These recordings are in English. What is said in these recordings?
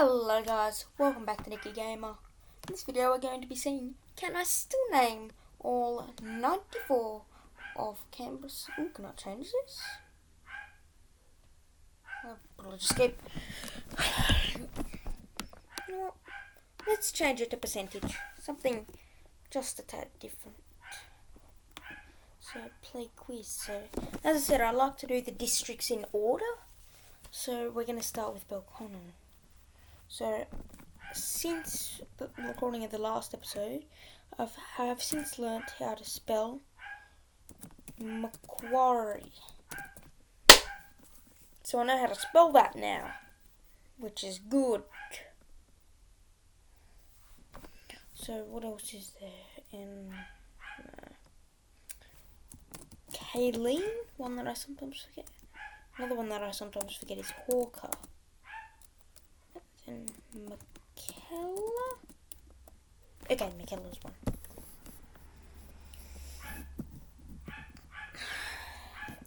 Hello guys, welcome back to Nicky Gamer. In this video we're going to be seeing, can I still name all 94 of Canberra's... Ooh, can I change this? I'll just skip. You know what? Let's change it to percentage. Something just a tad different. So, play quiz. So, as I said, I like to do the districts in order. So, we're going to start with Belconnen. So, since the recording of the last episode, I have since learnt how to spell Macquarie. So I know how to spell that now, which is good. So what else is there? Kayleen, one that I sometimes forget. Another one that I sometimes forget is Hawker. And McKellar? Okay, McKellar's one.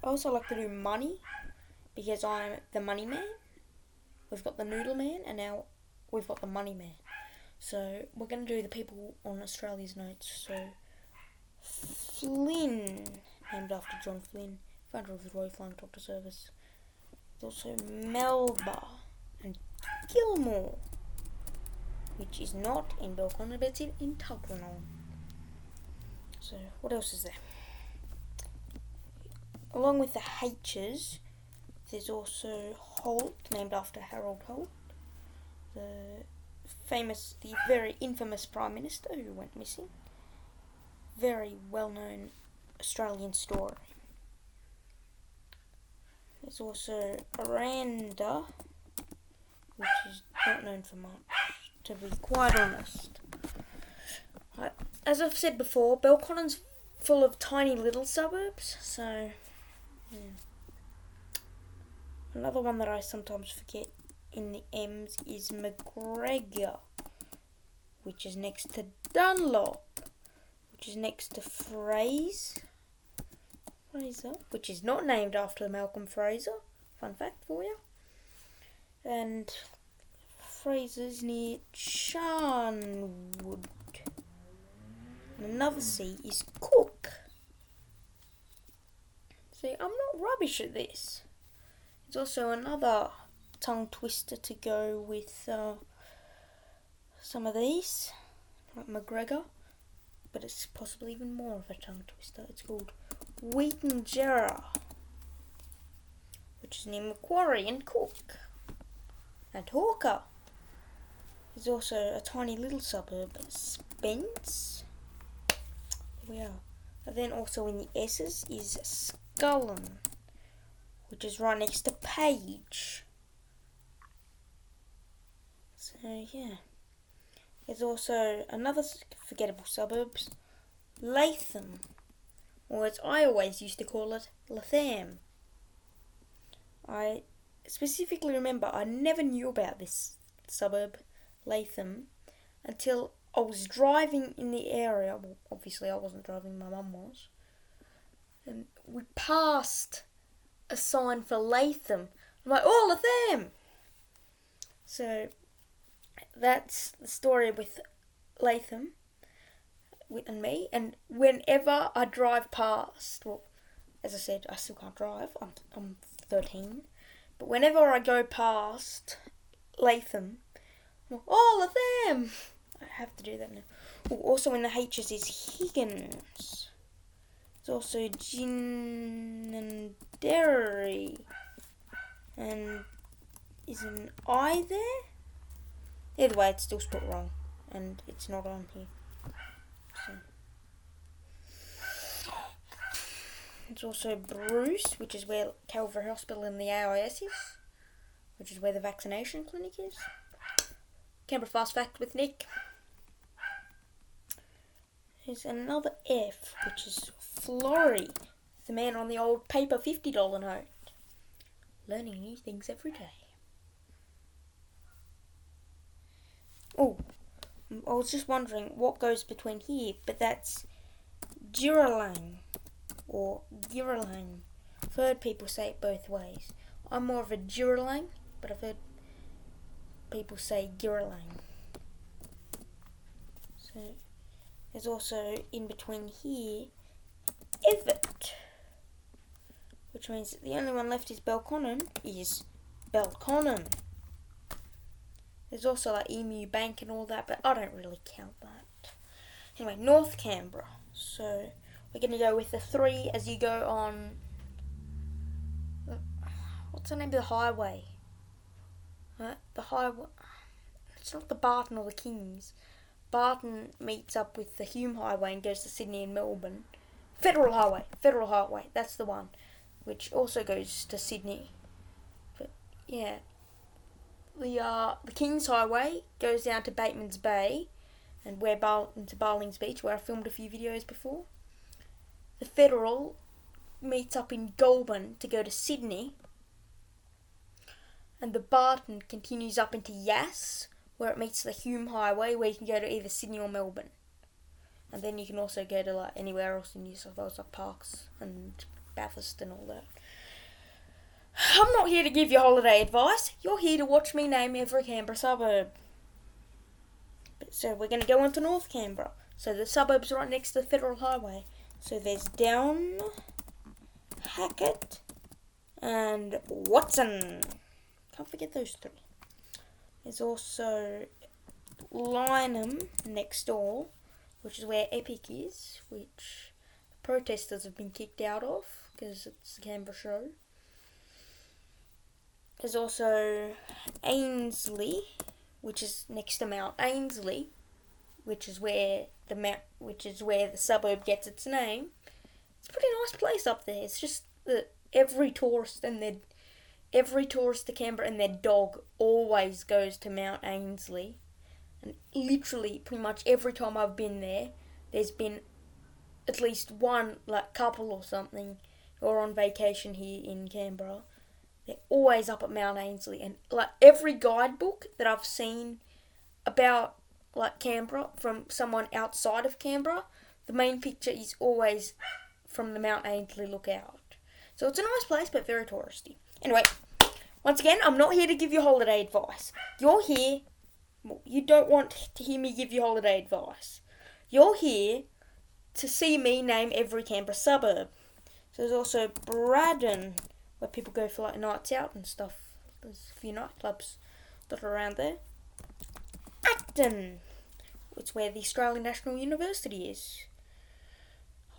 I also like to do money, because I'm the money man. We've got the noodle man, and now we've got the money man. So, we're going to do the people on Australia's notes. So, Flynn, named after John Flynn, founder of the Royal Flying Doctor Service. There's also Melba and Gilmore, which is not in Belconnen, but it's in Tuggeranong. So, what else is there? Along with the H's, there's also Holt, named after Harold Holt, the very infamous Prime Minister who went missing. Very well-known Australian story. There's also Aranda, which is not known for much, to be quite honest. As I've said before, Belconnen's full of tiny little suburbs, so yeah. Another one that I sometimes forget in the M's is McGregor, which is next to Dunlop, which is next to Fraser, which is not named after Malcolm Fraser. Fun fact for you. And Fraser's near Charnwood. And another C is Cook. See, I'm not rubbish at this. There's also another tongue twister to go with some of these, like McGregor, but it's possibly even more of a tongue twister. It's called Wheatongerra, which is near Macquarie and Cook. And Hawker is also a tiny little suburb, Spence. There we are. And then also in the S's is Scullen, which is right next to Page. So yeah. There's also another forgettable suburbs, Latham, or as I always used to call it, Latham. I specifically remember I never knew about this suburb, Latham, until I was driving in the area. Well, obviously I wasn't driving, my mum was. And we passed a sign for Latham. I'm like, oh, Latham! So, that's the story with Latham and me. And whenever I drive past, well, as I said, I still can't drive. I'm 13. But whenever I go past Latham, I'm like, oh, Latham! I have to do that now. Ooh, also in the H's is Higgins. There's also Gin and Derry. And is an I there? Either way, it's still spelled wrong. And it's not on here. So. There's also Bruce, which is where Calvary Hospital and the AIS is. Which is where the vaccination clinic is. Canberra Fast Fact with Nick. There's another F, which is Florrie, the man on the old paper $50 note. Learning new things every day. Oh, I was just wondering what goes between here, but that's Girralang or Girralang. I've heard people say it both ways. I'm more of a Girralang, but I've heard people say Girralane. So there's also in between here Everett, which means that the only one left is Belconnen. There's also like Emu Bank and all that, but I don't really count that. Anyway, North Canberra. So we're going to go with the 3 as you go on. What's the name of the highway? The highway. It's not the Barton or the Kings. Barton meets up with the Hume Highway and goes to Sydney and Melbourne. Federal Highway. That's the one, which also goes to Sydney. But yeah, the Kings Highway goes down to Bateman's Bay, and into Barlings Beach, where I filmed a few videos before. The Federal meets up in Goulburn to go to Sydney, and the Barton continues up into Yass, where it meets the Hume Highway, where you can go to either Sydney or Melbourne. And then you can also go to like anywhere else in New South Wales, like Parks and Bathurst and all that. I'm not here to give you holiday advice. You're here to watch me name every Canberra suburb. So we're going to go on to North Canberra. So the suburbs are right next to the Federal Highway. So there's Down, Hackett, and Watson. Can't forget those 3. There's also Lynham next door, which is where Epic is, which the protesters have been kicked out of because it's the Canberra show. There's also Ainslie, which is next to Mount Ainslie, which is where the suburb gets its name. It's a pretty nice place up there. It's just that every tourist to Canberra and their dog always goes to Mount Ainslie. And literally, pretty much every time I've been there, there's been at least one, like, couple or something, who are on vacation here in Canberra. They're always up at Mount Ainslie. And, like, every guidebook that I've seen about, like, Canberra from someone outside of Canberra, the main picture is always from the Mount Ainslie lookout. So it's a nice place, but very touristy. Anyway, once again, I'm not here to give you holiday advice. You're here... You don't want to hear me give you holiday advice. You're here to see me name every Canberra suburb. So there's also Braddon, where people go for like nights out and stuff. There's a few nightclubs that are around there. Acton, it's where the Australian National University is.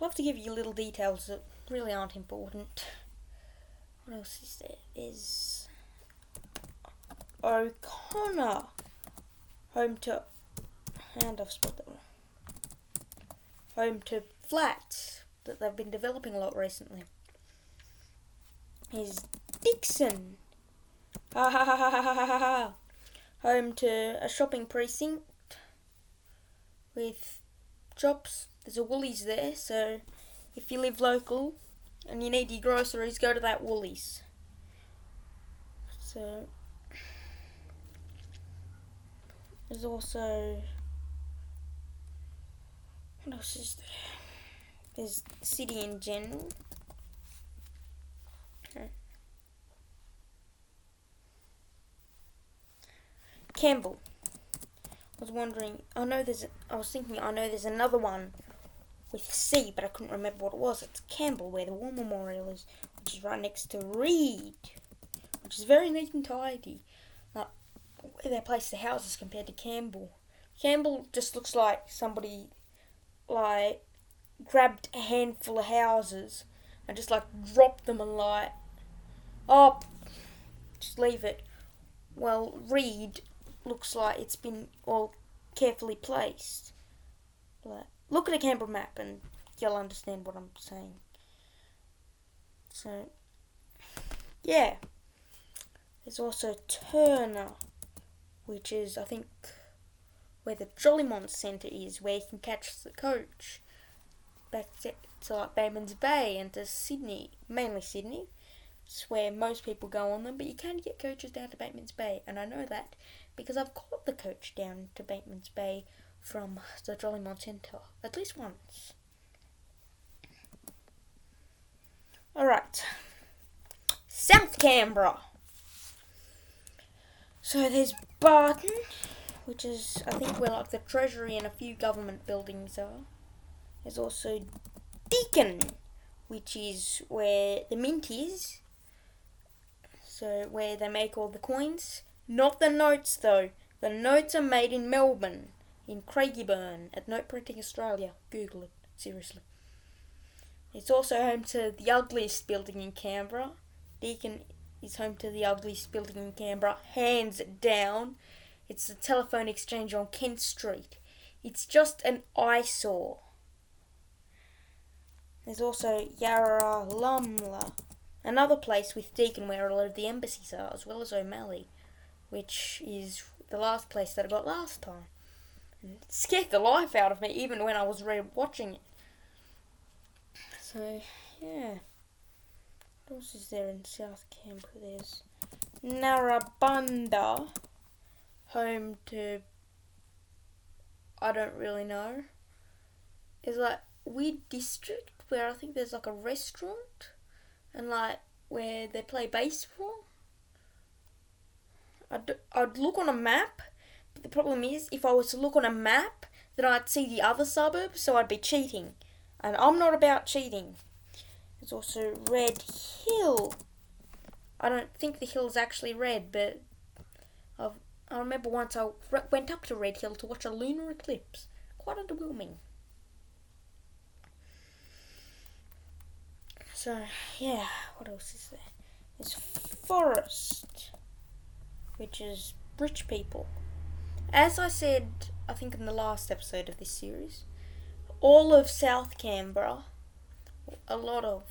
I'll have to give you little details that really aren't important. What else is there? There's O'Connor, home to flats that they've been developing a lot recently. Is Dixon, home to a shopping precinct with shops. There's a Woolies there, so if you live local and you need your groceries, go to that Woolies. So there's also, what else is there? There's the city in general. Campbell. I was thinking I know there's another one with C, but I couldn't remember what it was. It's Campbell, where the War Memorial is, which is right next to Reed, which is very neat and tidy. Like, where they place the houses compared to Campbell. Campbell just looks like somebody, like, grabbed a handful of houses and just, like, dropped them and, like, oh, just leave it. Well, Reed looks like it's been all carefully placed. Like, look at a Canberra map and you'll understand what I'm saying. So, yeah. There's also Turner, which is, I think, where the Jollymont Centre is, where you can catch the coach back to like Batemans Bay and to Sydney, mainly Sydney. It's where most people go on them, but you can get coaches down to Batemans Bay, and I know that because I've caught the coach down to Batemans Bay from the Jollymont Centre at least once. Alright, South Canberra. So there's Barton, which is, I think, where like the Treasury and a few government buildings are. There's also Deakin, which is where the mint is. So where they make all the coins. Not the notes though. The notes are made in Melbourne, in Craigieburn, at Note Printing Australia. Google it, seriously. It's also home to the ugliest building in Canberra. Deakin is home to the ugliest building in Canberra, hands down. It's the telephone exchange on Kent Street. It's just an eyesore. There's also Yarralumla, another place with Deakin where a lot of the embassies are, as well as O'Malley, which is the last place that I got last time. And it scared the life out of me, even when I was watching it. So, yeah. What else is there in South Canberra? There's Narrabundah, home to, I don't really know. There's like a weird district where I think there's like a restaurant and like where they play baseball. I'd look on a map, but the problem is if I was to look on a map, then I'd see the other suburbs, so I'd be cheating. And I'm not about cheating. There's also Red Hill. I don't think the hill's actually red, but I remember once I went up to Red Hill to watch a lunar eclipse. Quite underwhelming. So, yeah, what else is there? There's Forest, which is rich people. As I said, I think in the last episode of this series, all of South Canberra, a lot of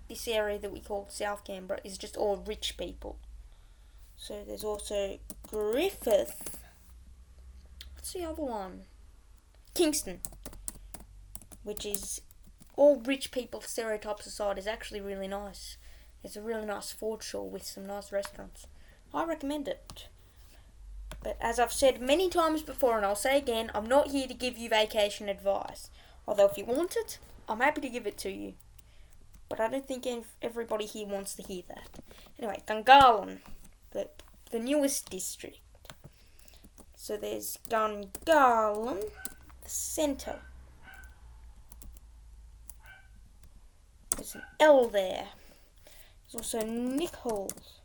this area that we call South Canberra, is just all rich people. So there's also Griffith. What's the other one? Kingston, which is all rich people stereotypes aside, is actually really nice. It's a really nice foreshore with some nice restaurants. I recommend it. But as I've said many times before, and I'll say again, I'm not here to give you vacation advice. Although if you want it, I'm happy to give it to you. But I don't think everybody here wants to hear that. Anyway, Gungahlin, the newest district. So there's Gungahlin, the centre. There's an L there. There's also Nichols,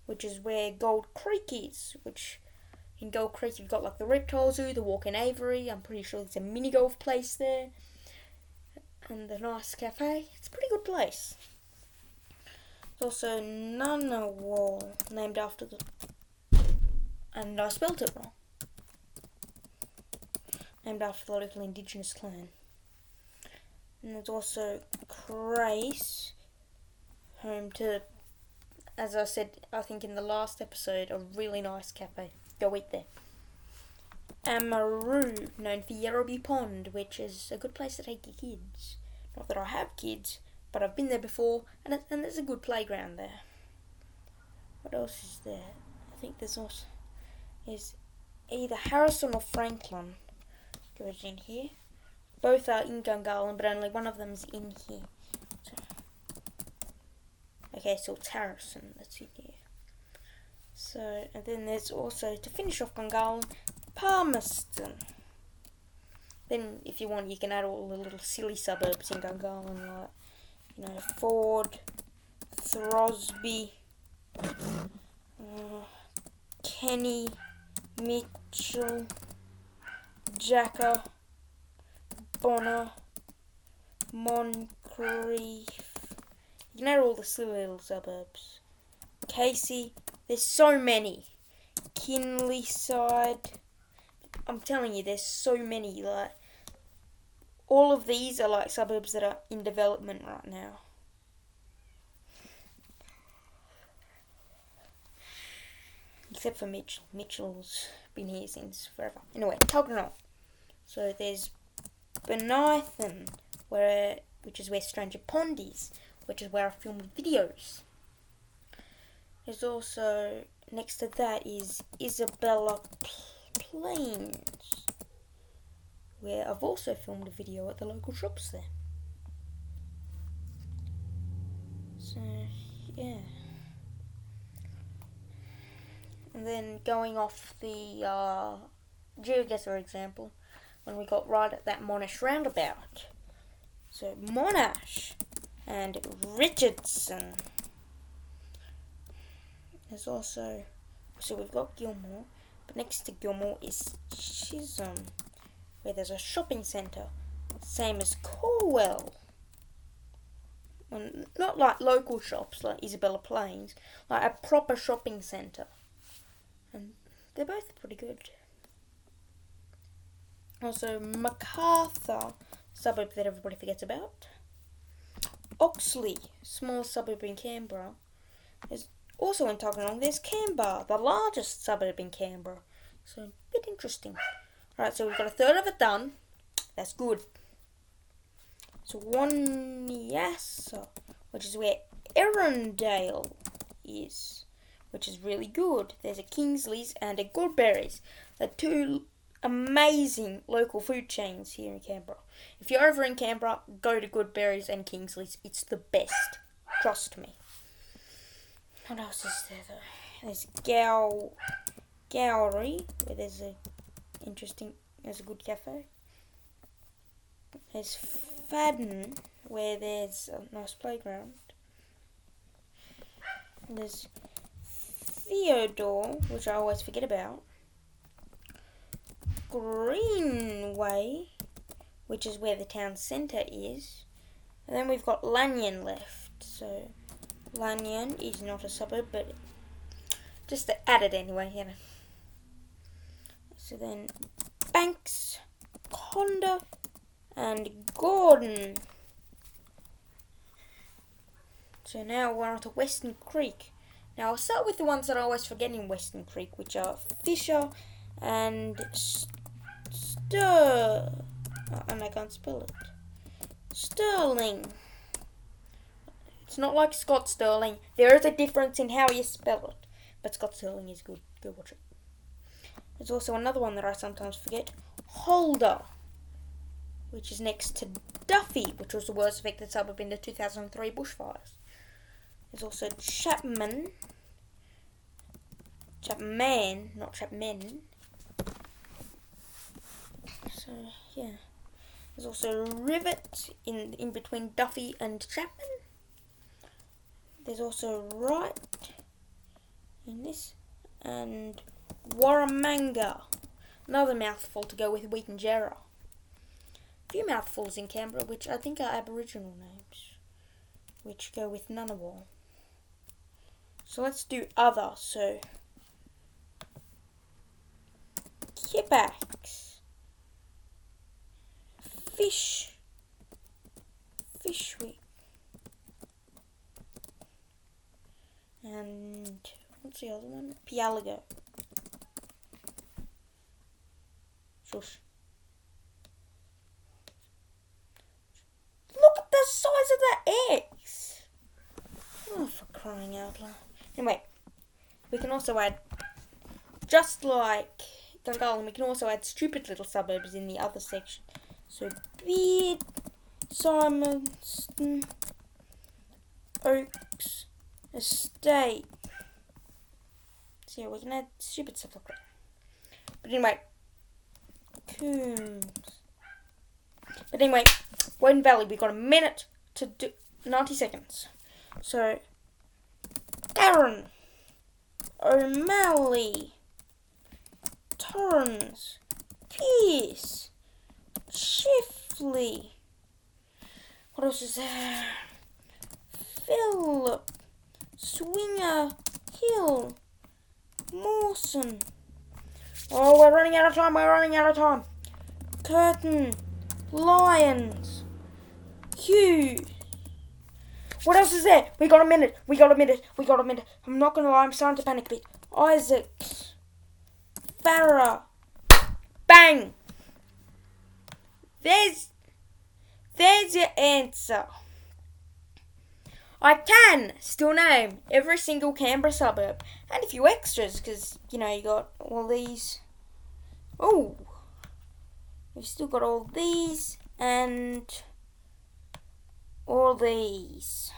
which is where Gold Creek is, which in Gold Creek you've got like the Reptile Zoo, the Walk in Avery. I'm pretty sure there's a mini golf place there. And the nice cafe. It's a pretty good place. There's also Ngunnawal, named after the... And I spelt it wrong. Named after the local indigenous clan. And there's also Crace, home to, as I said, I think in the last episode, a really nice cafe. Go eat there. Amaroo, known for Yerrabee Pond, which is a good place to take your kids. Not that I have kids, but I've been there before, and there's a good playground there. What else is there? I think there's either Harrison or Franklin goes in here. Both are in Gungahlin, but only one of them's in here. So it's Harrison that's in here. So, and then there's also, to finish off Gungahlin, Palmerston. Then, if you want, you can add all the little silly suburbs in Gungahlin, like, Ford, Throsby, Kenny, Mitchell, Jacker, Bonner, Moncrief. You can add all the silly little suburbs. Casey, there's so many. Kinleyside. I'm telling you, there's so many. Like, all of these are like suburbs that are in development right now. Except for Mitchell. Mitchell's been here since forever. Anyway, talking on. So there's Benithan, which is where Stranger Pond is, which is where I filmed videos. There's also, next to that is Isabella Plains, where I've also filmed a video at the local shops there. So, yeah. And then going off the GeoGuessr example, when we got right at that Monash roundabout. So Monash and Richardson. There's also, so we've got Gilmore, but next to Gilmore is Chisholm, where there's a shopping centre, same as Corwell. And not like local shops like Isabella Plains, like a proper shopping centre. And they're both pretty good. Also, MacArthur, suburb that everybody forgets about. Oxley, small suburb in Canberra. There's also in Tuggeranong, there's Canberra, the largest suburb in Canberra. So, a bit interesting. Alright, so we've got a third of it done. That's good. So, Wonyasa, which is where Erindale is, which is really good. There's a Kingsley's and a Goodberry's. They're two amazing local food chains here in Canberra. If you're over in Canberra, go to Goodberry's and Kingsley's. It's the best. Trust me. What else is there though? There's Gowrie, where there's a good cafe. There's Fadden, where there's a nice playground. There's Theodore, which I always forget about. Greenway, which is where the town centre is. And then we've got Lanyon left. So Lanyon is not a suburb, but just to add it anyway, you know. So then Banks, Conda, and Gordon. So now we're on to Western Creek. Now I'll start with the ones that I always forget in Western Creek, which are Fisher and and I can't spell it. Sterling. It's not like Scott Sterling. There is a difference in how you spell it, but Scott Sterling is good. Go watch it. There's also another one that I sometimes forget, Holder, which is next to Duffy, which was the worst affected suburb in the 2003 bushfires. There's also Chapman, not Chapman. So yeah, there's also Rivet in between Duffy and Chapman. There's also Wright in this, and Warramanga, another mouthful to go with Wheatongerra. A few mouthfuls in Canberra, which I think are Aboriginal names, which go with Ngunnawal. So let's do other. So Kipax, Fishwick, and what's the other one? Pialago. Shush. Look at the size of that X! Oh, for crying out loud. Anyway, we can also add, just like Gungahlin, we can also add stupid little suburbs in the other section. So Beard, Simonston, Oaks, Estate. So yeah, we can add stupid stuff like that. But anyway, Coombs. But anyway, Woden Valley, we've got a minute to do 90 seconds. So Aaron, O'Malley, Torrens, Pierce, Shifley. What else is there? Phillip, Swinger, Hill, Mawson. Oh, we're running out of time. Curtin, Lyons, Hughes. What else is there? We got a minute. I'm not gonna lie, I'm starting to panic a bit. Isaacs, Farah, bang! There's your answer. I can still name every single Canberra suburb and a few extras because, you know, you got all these. Oh, you've still got all these and all these.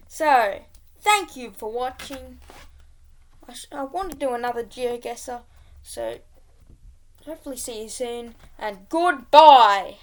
So, thank you for watching. I want to do another GeoGuessr, so hopefully see you soon, and goodbye!